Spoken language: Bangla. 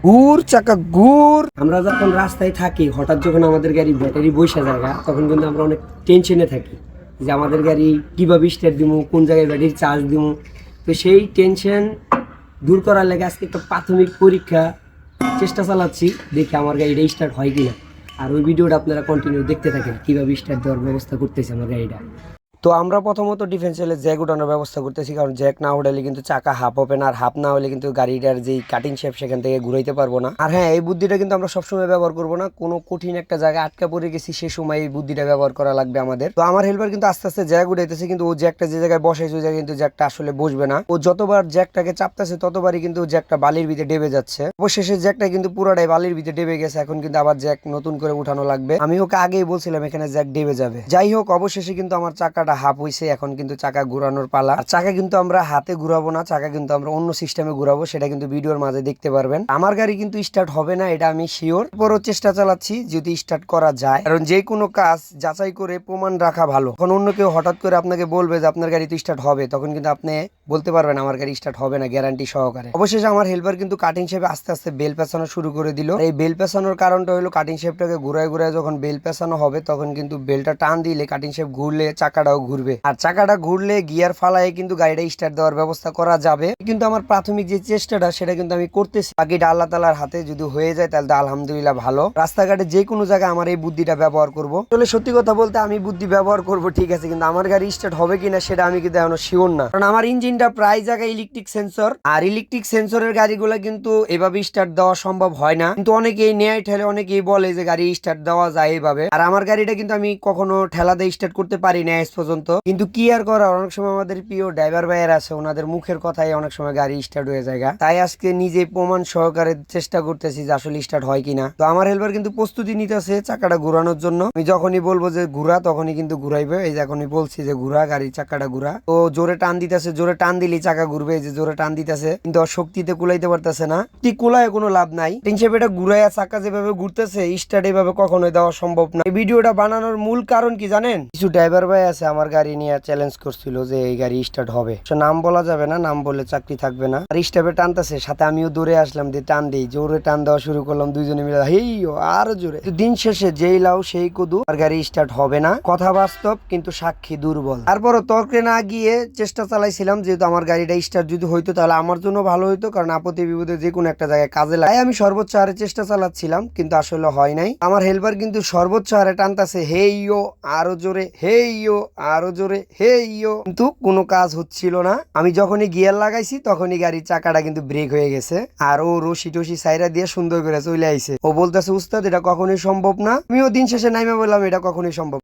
গুড় চাকা গুড়। আমরা যখন রাস্তায় থাকি, হঠাৎ যখন আমাদের গাড়ি ব্যাটারি বসে জায়গা, তখন কিন্তু আমরা অনেক টেনশনে থাকি যে আমাদের গাড়ি কিভাবে স্টার্ট দিব, কোন জায়গায় ব্যাটারি চার্জ দিব। তো সেই টেনশন দূর করার লেগে আজকে একটা প্রাথমিক পরীক্ষা চেষ্টা চালাচ্ছি, দেখি আমার গাড়িটা স্টার্ট হয় কিনা। আর ওই ভিডিওটা আপনারা কন্টিনিউ দেখতে থাকেন কিভাবে স্টার্ট দেওয়ার ব্যবস্থা করতেছে আমার গাড়িটা। তো আমরা প্রথমত ডিফেন্সিয়ালের জ্যাক উঠানোর ব্যবস্থা করতেছি, কারণ জ্যাক না উঠালে কিন্তু চাকা হাফ হবে না, আর হাফ না হলে কিন্তু গাড়িটার যেই কাটিং শেপ সেখান থেকে ঘুরাইতে পারবো না। আর হ্যাঁ, এই বুদ্ধিটা কিন্তু আমরা সবসময় ব্যবহার করবো না, কোনো কঠিন একটা জায়গায় আটকা পড়ে গেছি সে সময় এই বুদ্ধিটা ব্যবহার করা লাগবে আমাদের। তো আমার হেল্পার কিন্তু আস্তে আস্তে জ্যাক উঠাইতেছে, কিন্তু ও জ্যাকটা যে জায়গায় বসাইছে ওই জায়গায় কিন্তু জ্যাকটা আসলে বসবে না। ও যতবার জ্যাকটাকে চাপতেছে ততবারই কিন্তু জ্যাকটা বালির ভিতরে ডেবে যাচ্ছে। অবশেষে জ্যাকটা কিন্তু পুরোটাই বালির ভিতরে ডেবে গেছে, এখন কিন্তু আবার জ্যাক নতুন করে উঠানো লাগবে। আমি ওকে আগেই বলছিলাম এখানে জ্যাক ডেবে যাবে। যাই হোক, অবশেষে কিন্তু আমার চাকাটা হাফ হয়েছে, এখন কিন্তু চাকা ঘুরানোর পালা। আর চাকা কিন্তু আমরা হাতে ঘুরাবো না, চাকা কিন্তু আমরা অন্য সিস্টেমে ঘুরাবো, সেটা কিন্তু ভিডিওর মাঝে দেখতে পারবেন। আমার গাড়ি কিন্তু স্টার্ট হবে না, এটা আমি শিওর। পরও চেষ্টা চালাচ্ছি যদি স্টার্ট করা যায়, কারণ যে কোনো কাজ যাচাই করে প্রমাণ রাখা ভালো। এখন অন্য কেউ হঠাৎ করে আপনাকে বলবে যে আপনার গাড়ি তো স্টার্ট হবে, তখন কিন্তু আপনি বলতে পারবেন আমার গাড়ি স্টার্ট হবে না গ্যারান্টি সহকারে। অবশেষে আমার হেল্পার কিন্তু কাটিং শেপে আস্তে আস্তে বেল পেছানো শুরু করে দিল। এই বেল পেছানোর কারণটা হলো কাটিং শেপটাকে ঘুরায় ঘুরায় যখন বেল পেছানো হবে, তখন কিন্তু বেলটা টান দিলে কাটিং শেপ ঘুরলে চাকাটাও ঘুরবে, আর চাকাটা ঘুরলে গিয়ার ফালায় কিন্তু গাড়িটা স্টার্ট দেওয়ার ব্যবস্থা করা যাবে। কিন্তু আমার প্রাথমিক যে চেষ্টাটা সেটা কিন্তু আমি করতেছি, বাকিটা আল্লাহ তাআলার হাতে। যদি হয়ে যায় তাহলে তো আলহামদুলিল্লাহ ভালো। রাস্তাঘাটে যে কোনো জায়গায় আমার এই বুদ্ধিটা ব্যবহার করব। আসলে সত্যি কথা বলতে আমি বুদ্ধি ব্যবহার করব ঠিক আছে, কিন্তু আমার গাড়ি স্টার্ট হবে কিনা সেটা আমি কিন্তু এখনো শিওর না, কারণ আমার ইঞ্জিনটা প্রায় জায়গায় ইলেকট্রিক সেন্সর, আর ইলেকট্রিক সেন্সরের গাড়িগুলো কিন্তু এভাবে স্টার্ট দেওয়া সম্ভব হয় না। কিন্তু অনেকেই নেয় ঠেলে, অনেকেই বলে যে গাড়ি স্টার্ট দেওয়া যায় এইভাবে। আর আমার গাড়িটা কিন্তু আমি কখনো ঠেলা দিয়ে স্টার্ট করতে পারি না আজ পর্যন্ত। কিন্তু কি আর করা, অনেক সময় আমাদের প্রিয় ড্রাইভার ভাইয়ের আছে, ওনাদের মুখের কথাই অনেক সময় গাড়ি স্টার্ট হয়ে যায়। তাই আজকে নিজে প্রমাণ সহকারে চেষ্টা করতেছি যে আসলে স্টার্ট হয় কিনা। তো আমার হেল্পার কিন্তু প্রস্তুতি নিতেছে চাকাটা ঘুরানোর জন্য। আমি যখনই বলবো যে ঘুরা, তখনই কিন্তু ঘুরাইবে। এই যে এখনই বলছি যে ঘুরা, গাড়ির চাকাটা ঘুরা। তো জোরে টান দিতেছে, জোরে টান দিলেই চাকা ঘুরবে। এই যে জোরে টান দিতেছে, কিন্তু শক্তিতে কুলাইতে পারতেছে না। কুলায় কোনো লাভ নাই। টিনশেপ এটা ঘুরাইয়া চাকা যেভাবে ঘুরতেছে, স্টার্ট এভাবে কখনোই দেওয়া সম্ভব না। এই ভিডিওটা বানানোর মূল কারণ কি জানেন? কিছু ড্রাইভার ভাই আছে আমার গাড়ি নিয়ে চ্যালেঞ্জ করছিল যে এই গাড়ি স্টার্ট হবে। নাম বলা যাবে না, নাম বলে চাকরি থাকবে না। আর স্টেপে টানতেছে, সাথে আমিও দৌড়ে আসলাম, দিয়ে টান দিই, জোরে টান দেওয়া শুরু করলাম, দুইজনে মিলে হেইও আরো জোরে। দিন শেষে যেই লাও সেই কুদু, আর গাড়ি স্টার্ট হবে না। কথা বাস্তব কিন্তু সাক্ষী দুর্বল। তারপরও তর্কে না গিয়ে চেষ্টা চালাইছিলাম, যেহেতু আমার গাড়িটা স্টার্ট যদি হইতো তাহলে আমার জন্য ভালো হইতো, কারণ আপত্তি বিপদে যে কোনো একটা জায়গায় কাজে লাগে। আমি সর্বোচ্চ হারে চেষ্টা চালাচ্ছিলাম, কিন্তু আসলে হয় নাই। আমার হেল্পার কিন্তু সর্বোচ্চ হারে টানতেছে, হেইও আরো জোরে, হেইও আরো জোরে, হেইও, কিন্তু কোনো কাজ হচ্ছিল না। আমি যখনই গিয়ার লাগাইছি তখনই গাড়ির চাকাটা কিন্তু ব্রেক হয়ে গেছে, আর ও রশি টসি সাইরা দিয়ে সুন্দর করে চলে আইছে। ও বলতেছে উস্তাদ এটা কখনোই সম্ভব না। আমিও দিন শেষে নাইমা বললাম এটা কখনোই সম্ভব।